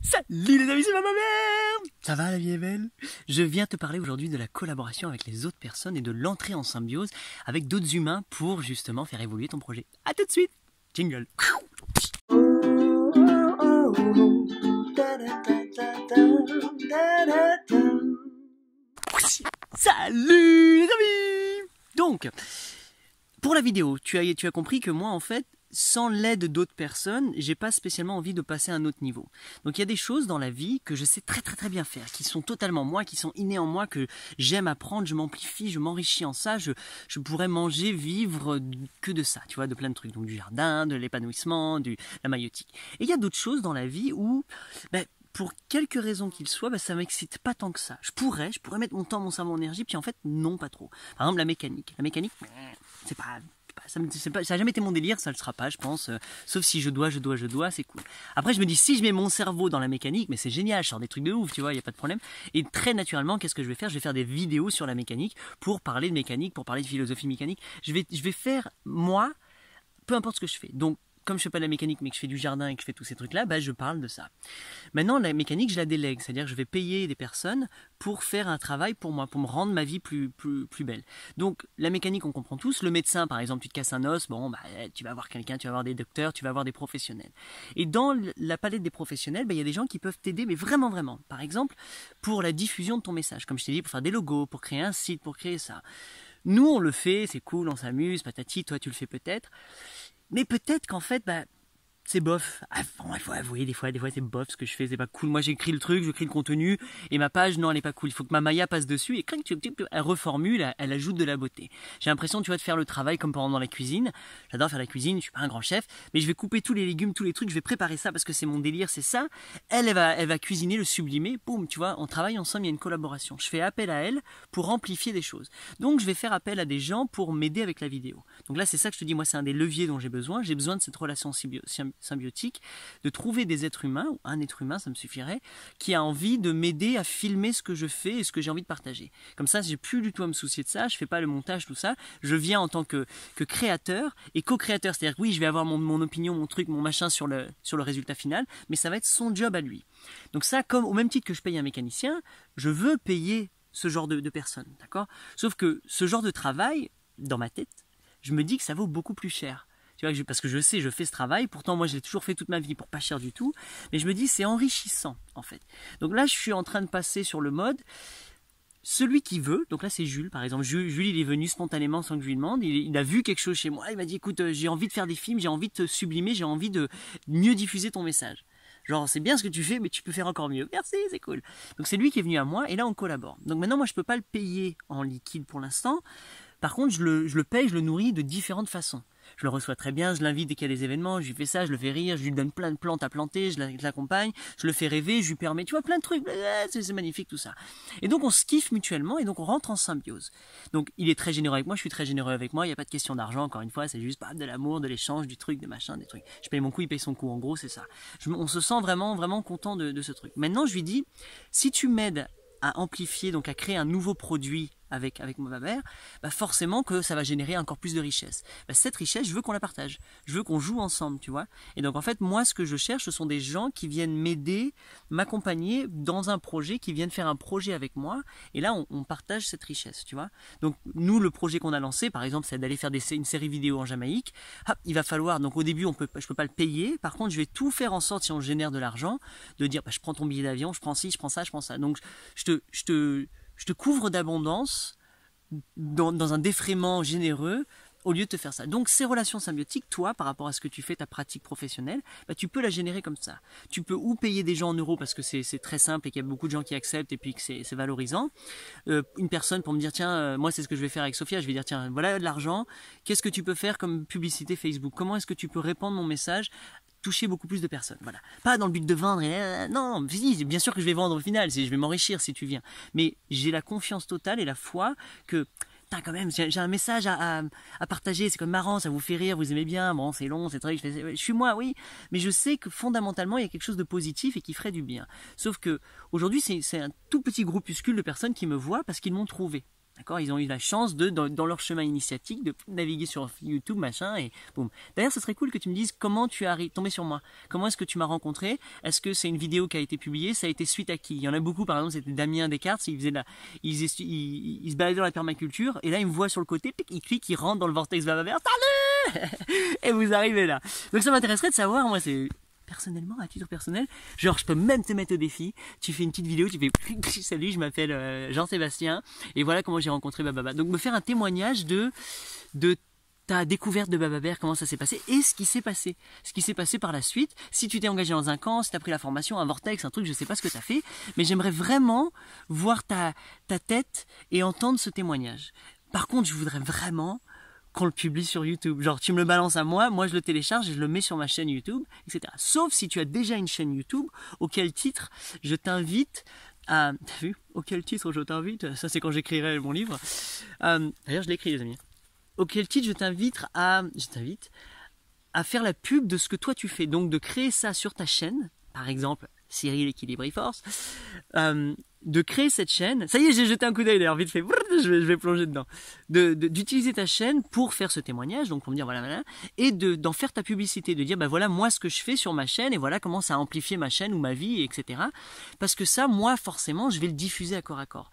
Salut les amis, c'est ma mère. Ça va, la vie est belle? Je viens te parler aujourd'hui de la collaboration avec les autres personnes et de l'entrée en symbiose avec d'autres humains pour justement faire évoluer ton projet. A tout de suite. Jingle. Salut les amis. Donc, pour la vidéo, tu as compris que moi en fait, sans l'aide d'autres personnes, j'ai pas spécialement envie de passer à un autre niveau. Donc il y a des choses dans la vie que je sais très bien faire, qui sont totalement moi, qui sont innées en moi, que j'aime apprendre, je m'amplifie, je m'enrichis en ça, je pourrais manger, vivre que de ça, tu vois, de plein de trucs, donc du jardin, de l'épanouissement, de la maïeutique. Et il y a d'autres choses dans la vie où, pour quelque raison qu'il soit, ça m'excite pas tant que ça. Je pourrais mettre mon temps, mon cerveau, mon énergie, puis en fait, non, pas trop. Par exemple, la mécanique. La mécanique, ça n'a jamais été mon délire, ça le sera pas, je pense. Sauf si je dois, c'est cool. Après, je me dis, si je mets mon cerveau dans la mécanique, mais c'est génial, je sors des trucs de ouf, tu vois, il n'y a pas de problème. Et très naturellement, qu'est-ce que je vais faire? Je vais faire des vidéos sur la mécanique pour parler de mécanique, pour parler de philosophie mécanique. Je vais faire, moi, peu importe ce que je fais. Donc, comme je fais pas de la mécanique mais que je fais du jardin et que je fais tous ces trucs-là, je parle de ça. Maintenant, la mécanique, je la délègue, c'est-à-dire que je vais payer des personnes pour faire un travail pour moi, pour me rendre ma vie plus belle. Donc, la mécanique, on comprend tous. Le médecin, par exemple, tu te casses un os, tu vas voir quelqu'un, tu vas voir des docteurs, tu vas voir des professionnels. Et dans la palette des professionnels, il y a des gens qui peuvent t'aider, mais vraiment. Par exemple, pour la diffusion de ton message, comme je t'ai dit, pour faire des logos, pour créer un site, pour créer ça. Nous, on le fait, c'est cool, on s'amuse, patati, toi, tu le fais peut-être. Mais peut-être qu'en fait, c'est bof. Il faut avouer, des fois c'est bof ce que je fais, c'est pas cool. Moi j'écris le truc, j'écris le contenu, et ma page, non, elle est pas cool. Il faut que ma Maya passe dessus, et elle reformule, elle ajoute de la beauté. J'ai l'impression, tu vois, de faire le travail comme pendant la cuisine. J'adore faire la cuisine, je suis pas un grand chef, mais je vais couper tous les légumes, tous les trucs, je vais préparer ça parce que c'est mon délire, c'est ça. Elle va cuisiner, le sublimer, boum, tu vois, on travaille ensemble, il y a une collaboration. Je fais appel à elle pour amplifier des choses. Donc je vais faire appel à des gens pour m'aider avec la vidéo. Donc là, c'est ça que je te dis, moi c'est un des leviers dont j'ai besoin de cette relation symbiotique, de trouver des êtres humains, ou un être humain, ça me suffirait, qui a envie de m'aider à filmer ce que je fais et ce que j'ai envie de partager. Comme ça, j'ai plus du tout à me soucier de ça, je fais pas le montage, tout ça, je viens en tant que créateur et co-créateur, c'est-à-dire que oui, je vais avoir mon opinion, mon truc, mon machin sur le résultat final, mais ça va être son job à lui. Donc ça, comme au même titre que je paye un mécanicien, je veux payer ce genre de personnes, d'accord? Sauf que ce genre de travail, dans ma tête, je me dis que ça vaut beaucoup plus cher. Tu vois, parce que je sais, je fais ce travail, pourtant moi je l'ai toujours fait toute ma vie pour pas cher du tout, mais je me dis c'est enrichissant en fait. Donc là je suis en train de passer sur le mode, celui qui veut, donc là c'est Jules par exemple, Jules il est venu spontanément sans que je lui demande, il a vu quelque chose chez moi, il m'a dit écoute j'ai envie de faire des films, j'ai envie de te sublimer, j'ai envie de mieux diffuser ton message. Genre c'est bien ce que tu fais mais tu peux faire encore mieux, merci c'est cool. Donc c'est lui qui est venu à moi et là on collabore. Donc maintenant moi je peux pas le payer en liquide pour l'instant, par contre je le paye, je le nourris de différentes façons. Je le reçois très bien, je l'invite dès qu'il y a des événements, je lui fais ça, je le fais rire, je lui donne plein de plantes à planter, je l'accompagne, je le fais rêver, je lui permets, tu vois, plein de trucs, c'est magnifique tout ça. Et donc on se kiffe mutuellement et donc on rentre en symbiose. Donc il est très généreux avec moi, je suis très généreux avec moi, il n'y a pas de question d'argent, encore une fois, c'est juste de l'amour, de l'échange, du truc, des machins, des trucs. Je paye mon coup, il paye son coup, en gros c'est ça. On se sent vraiment content de ce truc. Maintenant je lui dis, si tu m'aides à amplifier, donc à créer un nouveau produit avec ma mère, forcément que ça va générer encore plus de richesse. Cette richesse, je veux qu'on la partage. Je veux qu'on joue ensemble, tu vois. Et donc en fait, moi, ce que je cherche, ce sont des gens qui viennent m'aider, m'accompagner dans un projet, qui viennent faire un projet avec moi. Et là, on partage cette richesse, tu vois. Donc nous, le projet qu'on a lancé, par exemple, c'est d'aller faire une série vidéo en Jamaïque. Il va falloir, donc au début, je peux pas le payer. Par contre, je vais tout faire en sorte, si on génère de l'argent, de dire, je prends ton billet d'avion, je prends ci, je prends ça, je prends ça. Donc je te couvre d'abondance dans un défraiement généreux au lieu de te faire ça. Donc ces relations symbiotiques, toi, par rapport à ce que tu fais, ta pratique professionnelle, tu peux la générer comme ça. Tu peux ou payer des gens en euros parce que c'est très simple et qu'il y a beaucoup de gens qui acceptent et puis que c'est valorisant. Une personne pour me dire, tiens, moi c'est ce que je vais faire avec Sophia, je vais dire, tiens, voilà de l'argent, qu'est-ce que tu peux faire comme publicité Facebook? Comment est-ce que tu peux répandre mon message, toucher beaucoup plus de personnes, voilà. Pas dans le but de vendre, non, bien sûr que je vais vendre au final, je vais m'enrichir si tu viens. Mais j'ai la confiance totale et la foi que, quand même, j'ai un message à partager, c'est comme marrant, ça vous fait rire, vous aimez bien, bon, c'est long, c'est très, je suis moi, oui, mais je sais que fondamentalement, il y a quelque chose de positif et qui ferait du bien. Sauf que, aujourd'hui, c'est un tout petit groupuscule de personnes qui me voient parce qu'ils m'ont trouvé. D'accord, ils ont eu la chance dans leur chemin initiatique, de naviguer sur YouTube, machin, et boum. D'ailleurs, ce serait cool que tu me dises comment tu es tombé sur moi. Comment est-ce que tu m'as rencontré? Est-ce que c'est une vidéo qui a été publiée? Ça a été suite à qui? Il y en a beaucoup, par exemple, c'était Damien Descartes, il se baladait dans la permaculture, et là, il me voit sur le côté, il clique, il rentre dans le vortex Bababère, salut! Et vous arrivez là. Donc ça m'intéresserait de savoir, moi, c'est... personnellement, à titre personnel, genre je peux même te mettre au défi, tu fais une petite vidéo, tu fais salut, je m'appelle Jean-Sébastien et voilà comment j'ai rencontré Bababa. Donc me faire un témoignage de ta découverte de Bababère, comment ça s'est passé et ce qui s'est passé par la suite, si tu t'es engagé dans un camp, si tu as pris la formation, un vortex, un truc, je sais pas ce que tu as fait, mais j'aimerais vraiment voir ta tête et entendre ce témoignage. Par contre, je voudrais vraiment qu'on le publie sur YouTube. Genre, tu me le balances à moi, moi je le télécharge et je le mets sur ma chaîne YouTube, etc. Sauf si tu as déjà une chaîne YouTube, auquel titre je t'invite à... T'as vu? Auquel titre je t'invite? Ça c'est quand j'écrirai mon livre. D'ailleurs, je l'ai écrit, les amis. Auquel titre je t'invite à faire la pub de ce que toi tu fais. Donc de créer ça sur ta chaîne, par exemple Cyril Equilibriforce, de créer cette chaîne. Ça y est, j'ai jeté un coup d'œil d'ailleurs, vite fait, je vais plonger dedans. D'utiliser ta chaîne pour faire ce témoignage, donc pour me dire voilà, et d'en faire ta publicité, de dire bah voilà moi ce que je fais sur ma chaîne et voilà comment ça a amplifié ma chaîne ou ma vie, etc. Parce que ça, moi forcément, je vais le diffuser à corps à corps.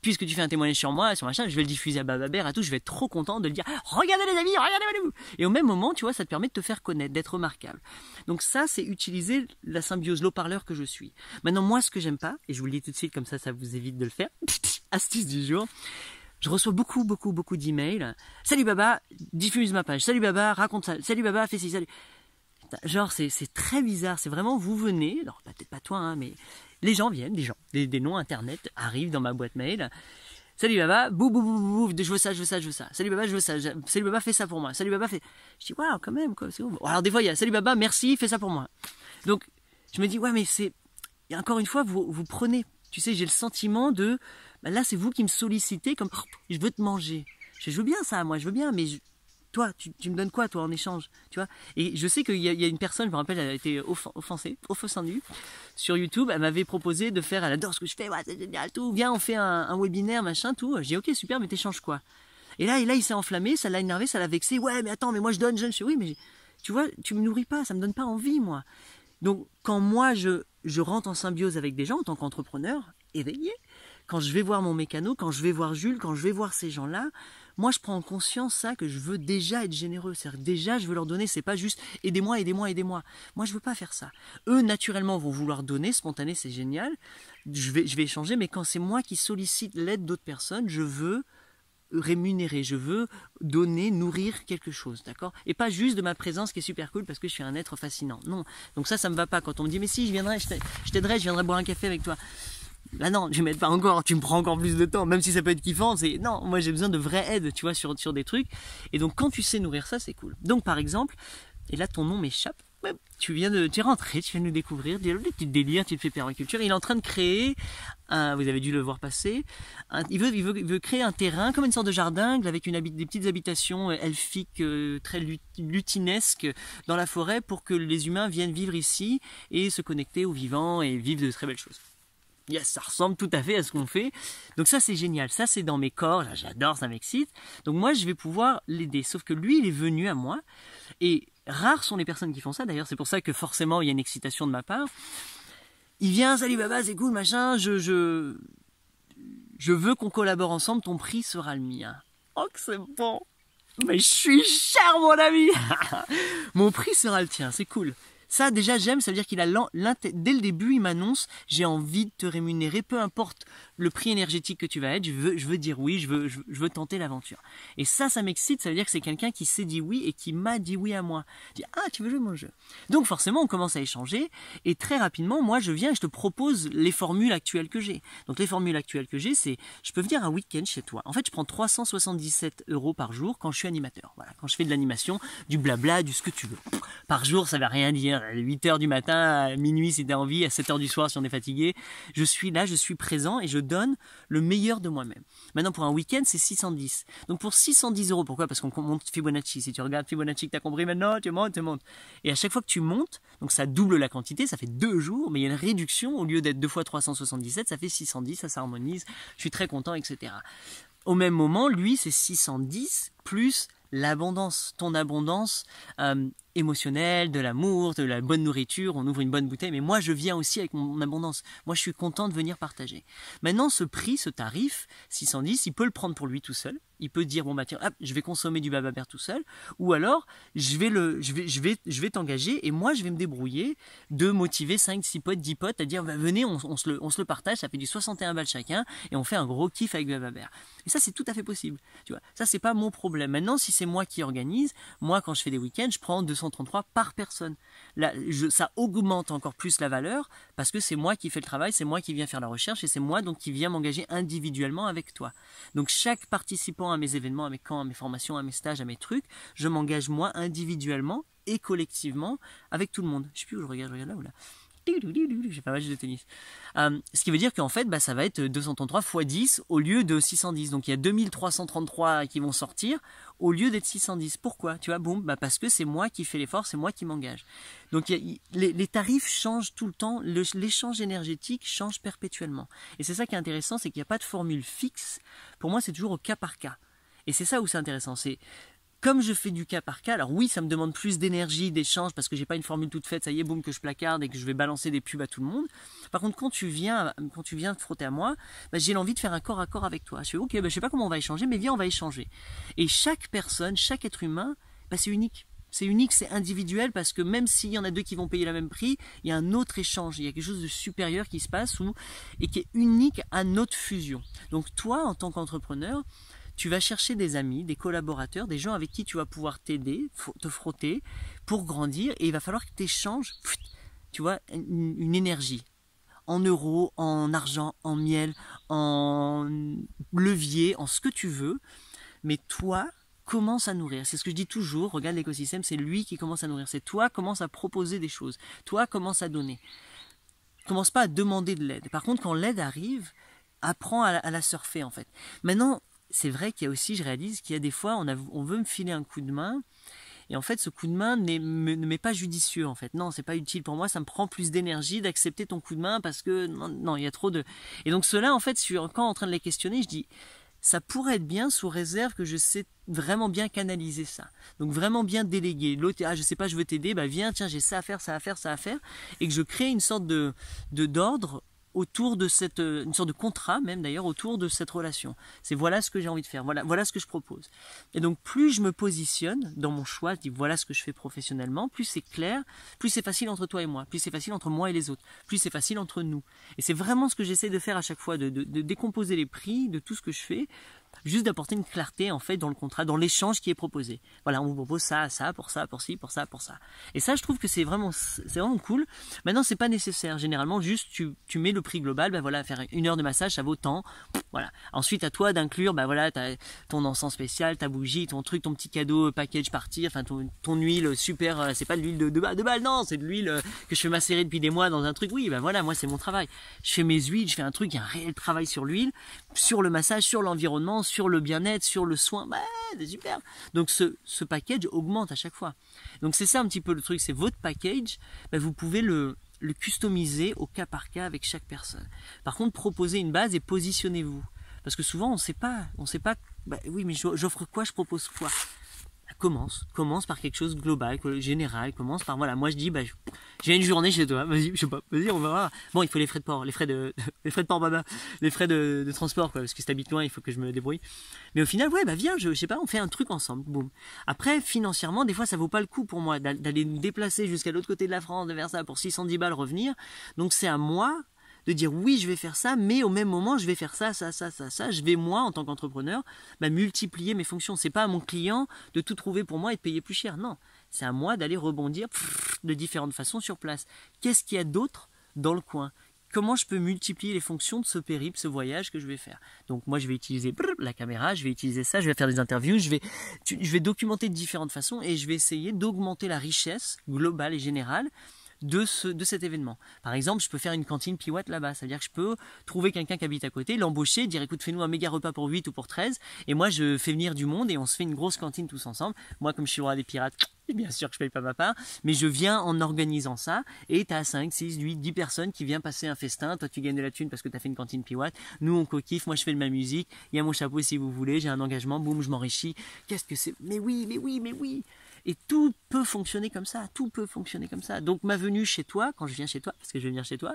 Puisque tu fais un témoignage sur moi, sur ma chaîne, je vais le diffuser à Bababère, à tout, je vais être trop content de le dire, regardez les amis, regardez-vous. Et au même moment, tu vois, ça te permet de te faire connaître, d'être remarquable. Donc ça, c'est utiliser la symbiose l'eau-parleur que je suis. Maintenant, moi, ce que j'aime pas, et je vous le dis tout de suite, comme ça vous évite de le faire, astuce du jour, je reçois beaucoup d'emails. Salut Baba, diffuse ma page. Salut Baba, raconte ça. Salut Baba, fais ci, salut. Genre, c'est très bizarre. C'est vraiment, vous venez, alors peut-être pas toi, hein, mais les gens viennent, des noms internet arrivent dans ma boîte mail. Salut Baba, je veux ça. Salut Baba, je veux ça. Salut Baba, fais ça pour moi. Salut Baba, fais. Je dis, waouh, quand même, quoi, c'est bon. Alors, des fois, il y a Salut Baba, merci, fais ça pour moi. Donc, je me dis, ouais, mais c'est. Et encore une fois, vous prenez. Tu sais, j'ai le sentiment de. Bah là, c'est vous qui me sollicitez comme. Je veux te manger. Je veux bien ça, moi, je veux bien, mais. Toi, tu me donnes quoi, toi, en échange, tu vois? Et je sais qu'il y a une personne, je me rappelle, elle a été offensée, sur YouTube. Elle m'avait proposé de faire, elle adore ce que je fais, ouais, c'est génial, tout. Viens, on fait un webinaire, machin, tout. J'ai dit, ok, super, mais t'échanges quoi? Et là, il s'est enflammé, ça l'a énervé, ça l'a vexé. Ouais, mais attends, mais moi je donne. Je dis, oui, mais tu vois, tu me nourris pas, ça me donne pas envie, moi. Donc, quand moi je rentre en symbiose avec des gens en tant qu'entrepreneur éveillé, quand je vais voir mon mécano, quand je vais voir Jules, quand je vais voir ces gens-là, moi je prends en conscience ça, que je veux déjà être généreux. C'est-à-dire déjà je veux leur donner, c'est pas juste aidez-moi. Moi je veux pas faire ça. Eux naturellement vont vouloir donner, spontané, c'est génial. Je vais échanger, mais quand c'est moi qui sollicite l'aide d'autres personnes, je veux rémunérer, je veux donner, nourrir quelque chose, d'accord? Et pas juste de ma présence qui est super cool parce que je suis un être fascinant. Non. Donc ça me va pas quand on me dit mais si, je t'aiderai, je viendrai boire un café avec toi. Là non, je m'aide pas encore, tu me prends encore plus de temps, même si ça peut être kiffant, c'est non, moi j'ai besoin de vraie aide, tu vois, sur des trucs. Et donc quand tu sais nourrir ça, c'est cool. Donc par exemple, et là ton nom m'échappe, tu es rentré, tu viens de nous découvrir, tu te délires, tu te fais permaculture, il est en train de créer, vous avez dû le voir passer, il veut créer un terrain comme une sorte de jardin avec des petites habitations elfiques très lutinesques dans la forêt pour que les humains viennent vivre ici et se connecter aux vivants et vivre de très belles choses. Yes, ça ressemble tout à fait à ce qu'on fait. Donc ça c'est génial, ça c'est dans mes corps, j'adore, ça m'excite. Donc moi je vais pouvoir l'aider, sauf que lui il est venu à moi et rares sont les personnes qui font ça. D'ailleurs c'est pour ça que forcément il y a une excitation de ma part. Il vient, salut Baba, c'est cool, machin, je veux qu'on collabore ensemble, ton prix sera le mien. Oh que c'est bon, mais je suis cher mon ami. Mon prix sera le tien, c'est cool. Ça, déjà, j'aime, ça veut dire qu'il a dès le début, il m'annonce, j'ai envie de te rémunérer, peu importe le prix énergétique que tu vas être, je veux dire oui, je veux tenter l'aventure. Et ça m'excite, ça veut dire que c'est quelqu'un qui s'est dit oui et qui m'a dit oui à moi. Je dis, ah, tu veux jouer mon jeu? Donc, forcément, on commence à échanger, et très rapidement, moi, je viens et je te propose les formules actuelles que j'ai. Donc, les formules actuelles que j'ai, c'est, je peux venir un week-end chez toi. En fait, je prends 377 € par jour quand je suis animateur. Voilà, quand je fais de l'animation, du blabla, du ce que tu veux. Par jour, ça va rien dire. 8h du matin, à minuit si t'as envie, à 7h du soir si on est fatigué. Je suis là, je suis présent et je donne le meilleur de moi-même. Maintenant, pour un week-end, c'est 610. Donc pour 610 €, pourquoi? Parce qu'on monte Fibonacci. Si tu regardes Fibonacci, que t'as compris maintenant, tu montes. Et à chaque fois que tu montes, donc ça double la quantité, ça fait 2 jours, mais il y a une réduction, au lieu d'être 2 fois 377, ça fait 610, ça s'harmonise, je suis très content, etc. Au même moment, lui, c'est 610 plus l'abondance, ton abondance émotionnelle, de l'amour, de la bonne nourriture, on ouvre une bonne bouteille, mais moi je viens aussi avec mon abondance, moi je suis content de venir partager. Maintenant ce prix, ce tarif, 610, il peut le prendre pour lui tout seul, il peut dire bon bah tiens, hop, je vais consommer du Bababert tout seul, ou alors je vais t'engager et moi je vais me débrouiller de motiver 5, 6 potes, 10 potes à dire bah, venez, on se le partage, ça fait du 61 balles chacun et on fait un gros kiff avec Bababert. Et ça c'est tout à fait possible, tu vois, ça c'est pas mon problème. Maintenant si c'est moi qui organise, moi quand je fais des week-ends, je prends 233 par personne. Là, ça augmente encore plus la valeur parce que c'est moi qui fais le travail, c'est moi qui viens faire la recherche et c'est moi donc qui viens m'engager individuellement avec toi. Donc chaque participant à mes événements, à mes camps, à mes formations, à mes stages, à mes trucs, je m'engage moi individuellement et collectivement avec tout le monde. Je sais plus où je regarde là ou là. J'ai pas match de tennis. Ce qui veut dire qu'en fait, bah, ça va être 233 x 10 au lieu de 610. Donc il y a 2333 qui vont sortir au lieu d'être 610. Pourquoi? Tu vois, boum, bah, parce que c'est moi qui fais l'effort, c'est moi qui m'engage. Donc les tarifs changent tout le temps, l'échange énergétique change perpétuellement. Et c'est ça qui est intéressant, c'est qu'il n'y a pas de formule fixe. Pour moi, c'est toujours au cas par cas. Et c'est ça où c'est intéressant. C'est comme je fais du cas par cas, alors oui, ça me demande plus d'énergie, d'échange, parce que j'ai pas une formule toute faite, ça y est, boum, que je placarde et que je vais balancer des pubs à tout le monde. Par contre, quand tu viens te frotter à moi, bah, j'ai l'envie de faire un corps à corps avec toi. Je fais, ok, bah, je sais pas comment on va échanger, mais viens, on va échanger. Et chaque personne, chaque être humain, bah, c'est unique. C'est unique, c'est individuel, parce que même s'il y en a deux qui vont payer le même prix, il y a un autre échange, il y a quelque chose de supérieur qui se passe et qui est unique à notre fusion. Donc toi, en tant qu'entrepreneur, tu vas chercher des amis, des collaborateurs, des gens avec qui tu vas pouvoir t'aider, te frotter pour grandir et il va falloir que tu échanges, tu vois, une énergie en euros, en argent, en miel, en levier, en ce que tu veux, mais toi, commence à nourrir. C'est ce que je dis toujours, regarde l'écosystème, c'est lui qui commence à nourrir, c'est toi commence à proposer des choses, toi commence à donner. Commence pas à demander de l'aide. Par contre, quand l'aide arrive, apprends à la surfer en fait. Maintenant, c'est vrai qu'il y a aussi, je réalise qu'il y a des fois, on veut me filer un coup de main, et en fait, ce coup de main ne m'est pas judicieux, en fait. Non, c'est pas utile pour moi, ça me prend plus d'énergie d'accepter ton coup de main, parce que, non, il y a trop de... Et donc, ceux-là, en fait, je suis encore en train de les questionner, je dis, ça pourrait être bien sous réserve que je sais vraiment bien canaliser ça. Donc, vraiment bien déléguer. L'autre, je sais pas, je veux t'aider, bah viens, tiens, j'ai ça à faire, ça à faire, ça à faire, et que je crée une sorte d'ordre autour de une sorte de contrat même d'ailleurs autour de cette relation. C'est voilà ce que j'ai envie de faire, voilà ce que je propose. Et donc plus je me positionne dans mon choix, je dis voilà ce que je fais professionnellement, plus c'est clair, plus c'est facile entre toi et moi, plus c'est facile entre moi et les autres, plus c'est facile entre nous. Et c'est vraiment ce que j'essaie de faire à chaque fois, de décomposer les prix de tout ce que je fais, juste d'apporter une clarté en fait dans le contrat, dans l'échange qui est proposé. Voilà, on vous propose ça, pour ça, pour ci, pour ça, pour ça. Et ça, je trouve que c'est vraiment cool. Maintenant, c'est pas nécessaire. Généralement, juste tu mets le prix global, ben voilà, faire 1 heure de massage, ça vaut tant. Voilà. Ensuite, à toi d'inclure, ben voilà, ton encens spécial, ta bougie, ton truc, ton petit cadeau package party, enfin ton huile super. C'est pas de l'huile de balle, non, c'est de l'huile que je fais macérer depuis des mois dans un truc. Oui, ben voilà, moi c'est mon travail. Je fais mes huiles, je fais un truc, il y a un réel travail sur l'huile, sur le massage, sur l'environnement, sur le bien-être, sur le soin, bah, c'est super. Donc ce package augmente à chaque fois. Donc c'est ça un petit peu le truc, c'est votre package, bah, vous pouvez le customiser au cas par cas avec chaque personne. Par contre, proposez une base et positionnez-vous. Parce que souvent on sait pas, bah, oui mais j'offre quoi, je propose quoi. Commence par quelque chose de global, général, commence par, voilà, moi je dis, bah, j'ai une journée chez toi, vas-y, je sais pas, vas-y, on va voir. Bon, il faut les frais de port, les frais de port, baba, les frais de transport, quoi, parce que si t'habites loin, il faut que je me débrouille. Mais au final, ouais, bah, viens, je sais pas, on fait un truc ensemble, boum. Après, financièrement, des fois, ça vaut pas le coup pour moi d'aller me déplacer jusqu'à l'autre côté de la France, de vers ça, pour 610 balles revenir. Donc, c'est à moi de dire oui, je vais faire ça, mais au même moment, je vais faire ça. Je vais, moi, en tant qu'entrepreneur, bah, multiplier mes fonctions. C'est pas à mon client de tout trouver pour moi et de payer plus cher. Non, c'est à moi d'aller rebondir de différentes façons sur place. Qu'est-ce qu'il y a d'autre dans le coin? Comment je peux multiplier les fonctions de ce périple, ce voyage que je vais faire? Donc moi, je vais utiliser la caméra, je vais utiliser ça, je vais faire des interviews, je vais documenter de différentes façons et je vais essayer d'augmenter la richesse globale et générale de cet événement. Par exemple, je peux faire une cantine Piwatt là-bas. Ça veut dire que je peux trouver quelqu'un qui habite à côté, l'embaucher, dire écoute, fais-nous un méga repas pour 8 ou pour 13. Et moi, je fais venir du monde et on se fait une grosse cantine tous ensemble. Moi, comme je suis le roi des pirates, bien sûr que je paye pas ma part, mais je viens en organisant ça et tu as 5, 6, 8, 10 personnes qui viennent passer un festin. Toi, tu gagnes de la thune parce que tu as fait une cantine Piwatt. Nous, on co-kiffe. Moi, je fais de ma musique. Il y a mon chapeau si vous voulez. J'ai un engagement. Boum, je m'enrichis. Qu'est-ce que c'est? Mais oui, mais oui, mais oui. Et tout peut fonctionner comme ça, tout peut fonctionner comme ça. Donc ma venue chez toi, quand je viens chez toi, parce que je vais venir chez toi,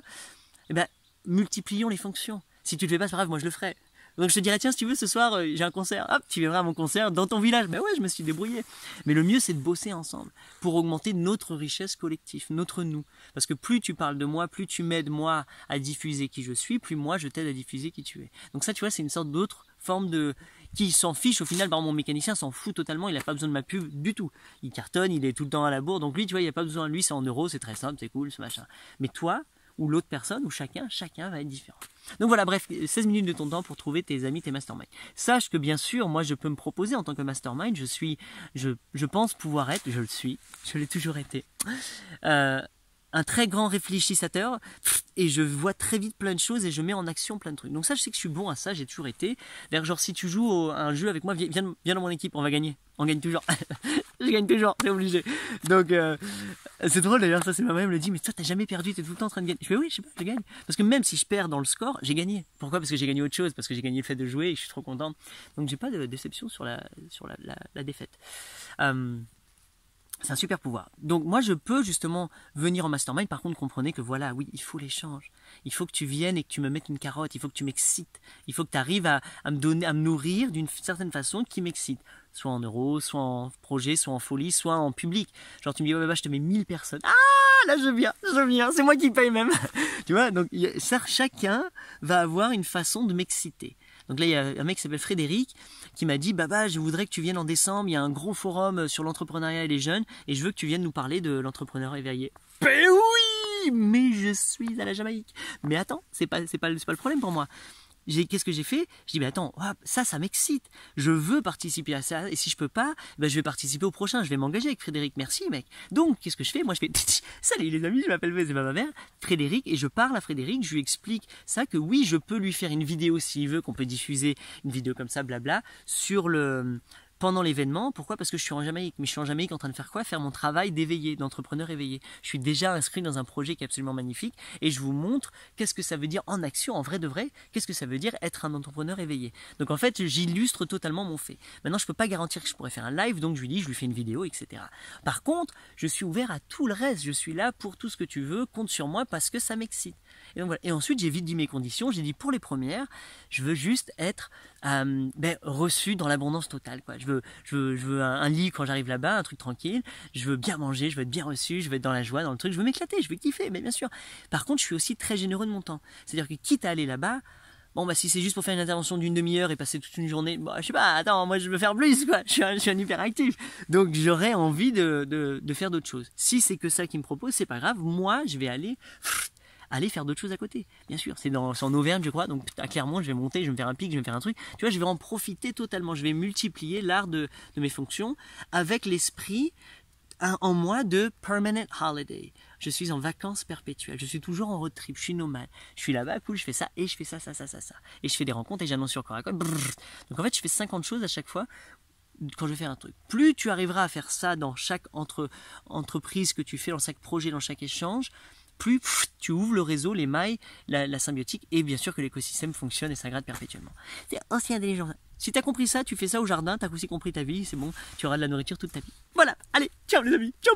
eh ben, multiplions les fonctions. Si tu ne le fais pas, c'est pas grave, moi je le ferai. Donc je te dirais, tiens, si tu veux, ce soir, j'ai un concert, hop, tu viendras à mon concert dans ton village. Ben ouais, je me suis débrouillé. Mais le mieux, c'est de bosser ensemble pour augmenter notre richesse collective, notre nous. Parce que plus tu parles de moi, plus tu m'aides moi à diffuser qui je suis, plus moi je t'aide à diffuser qui tu es. Donc ça, tu vois, c'est une sorte d'autre forme de... qui s'en fiche au final. Par exemple, mon mécanicien s'en fout totalement, il n'a pas besoin de ma pub du tout. Il cartonne, il est tout le temps à la bourre, donc lui, tu vois, il n'y a pas besoin de lui, c'est en euros, c'est très simple, c'est cool, ce machin. Mais toi, ou l'autre personne, ou chacun va être différent. Donc voilà, bref, 16 minutes de ton temps pour trouver tes amis, tes masterminds. Sache que bien sûr, moi je peux me proposer en tant que mastermind, je pense pouvoir être, je le suis, je l'ai toujours été, un très grand réfléchissateur et je vois très vite plein de choses et je mets en action plein de trucs. Donc ça, je sais que je suis bon à ça, j'ai toujours été. D'ailleurs, genre si tu joues à un jeu avec moi, viens dans mon équipe, on va gagner. On gagne toujours. Je gagne toujours, c'est obligé. Donc c'est drôle d'ailleurs, ça c'est ma mère me le dit, mais toi t'as jamais perdu, t'es tout le temps en train de gagner. Je fais oui, je sais pas, je gagne. Parce que même si je perds dans le score, j'ai gagné. Pourquoi? Parce que j'ai gagné autre chose, parce que j'ai gagné le fait de jouer et je suis trop content. Donc j'ai pas de déception sur la défaite. C'est un super pouvoir. Donc moi je peux justement venir en mastermind. Par contre comprenez que voilà, oui, il faut l'échange. Il faut que tu viennes et que tu me mettes une carotte. Il faut que tu m'excites. Il faut que tu arrives à me donner, à me nourrir d'une certaine façon qui m'excite. Soit en euros, soit en projet, soit en folie, soit en public. Genre tu me dis ouais, bah, je te mets 1000 personnes. Ah là je viens. C'est moi qui paye même. Tu vois, donc ça, chacun va avoir une façon de m'exciter. Donc là, il y a un mec qui s'appelle Frédéric qui m'a dit Baba, je voudrais que tu viennes en décembre. Il y a un gros forum sur l'entrepreneuriat et les jeunes et je veux que tu viennes nous parler de l'entrepreneur éveillé. Ben oui, mais je suis à la Jamaïque. Mais attends, c'est pas le problème pour moi. Qu'est-ce que j'ai fait? Je dis, attends, ça m'excite. Je veux participer à ça. Et si je peux pas, je vais participer au prochain. Je vais m'engager avec Frédéric. Merci, mec. Donc, qu'est-ce que je fais? Moi, je fais, salut les amis, je m'appelle c'est pas ma mère, Frédéric, et je parle à Frédéric. Je lui explique ça, que oui, je peux lui faire une vidéo s'il veut, qu'on peut diffuser une vidéo comme ça, blabla, pendant l'événement. Pourquoi? Parce que je suis en Jamaïque. Mais je suis en Jamaïque en train de faire quoi? Faire mon travail d'éveillé, d'entrepreneur éveillé. Je suis déjà inscrit dans un projet qui est absolument magnifique et je vous montre qu'est-ce que ça veut dire en action, en vrai de vrai, qu'est-ce que ça veut dire être un entrepreneur éveillé. Donc en fait, j'illustre totalement mon fait. Maintenant, je peux pas garantir que je pourrais faire un live, donc je lui fais une vidéo, etc. Par contre, je suis ouvert à tout le reste. Je suis là pour tout ce que tu veux, compte sur moi parce que ça m'excite. Et donc voilà. Et ensuite, j'ai vite dit mes conditions. J'ai dit pour les premières, je veux juste être reçu dans l'abondance totale, quoi. Je veux un lit quand j'arrive là-bas, un truc tranquille. Je veux bien manger, je veux être bien reçu, je veux être dans la joie, dans le truc. Je veux m'éclater, je veux kiffer, mais bien sûr. Par contre, je suis aussi très généreux de mon temps. C'est-à-dire que quitte à aller là-bas, si c'est juste pour faire une intervention d'une demi-heure et passer toute une journée, je sais pas, attends, moi je veux faire plus, quoi. Je suis un hyperactif. Donc j'aurais envie de faire d'autres choses. Si c'est que ça qu'il me propose, c'est pas grave. Moi, je vais aller faire d'autres choses à côté. Bien sûr, c'est en Auvergne, je crois. Donc à Clermont, je vais monter, je vais me faire un pic, je vais me faire un truc. Tu vois, je vais en profiter totalement. Je vais multiplier l'art de mes fonctions avec l'esprit en moi de permanent holiday. Je suis en vacances perpétuelles. Je suis toujours en road trip. Je suis nomade. Je suis là-bas, cool, je fais ça et je fais ça. Et je fais des rencontres et j'annonce sur Coracon. Donc en fait, je fais 50 choses à chaque fois quand je vais faire un truc. Plus tu arriveras à faire ça dans chaque entreprise que tu fais, dans chaque projet, dans chaque échange, plus tu ouvres le réseau, les mailles, la symbiotique, et bien sûr que l'écosystème fonctionne et s'agrade perpétuellement. C'est aussi intelligent. Si tu as compris ça, tu fais ça au jardin, tu as aussi compris ta vie, c'est bon, tu auras de la nourriture toute ta vie. Voilà, allez, ciao les amis, ciao.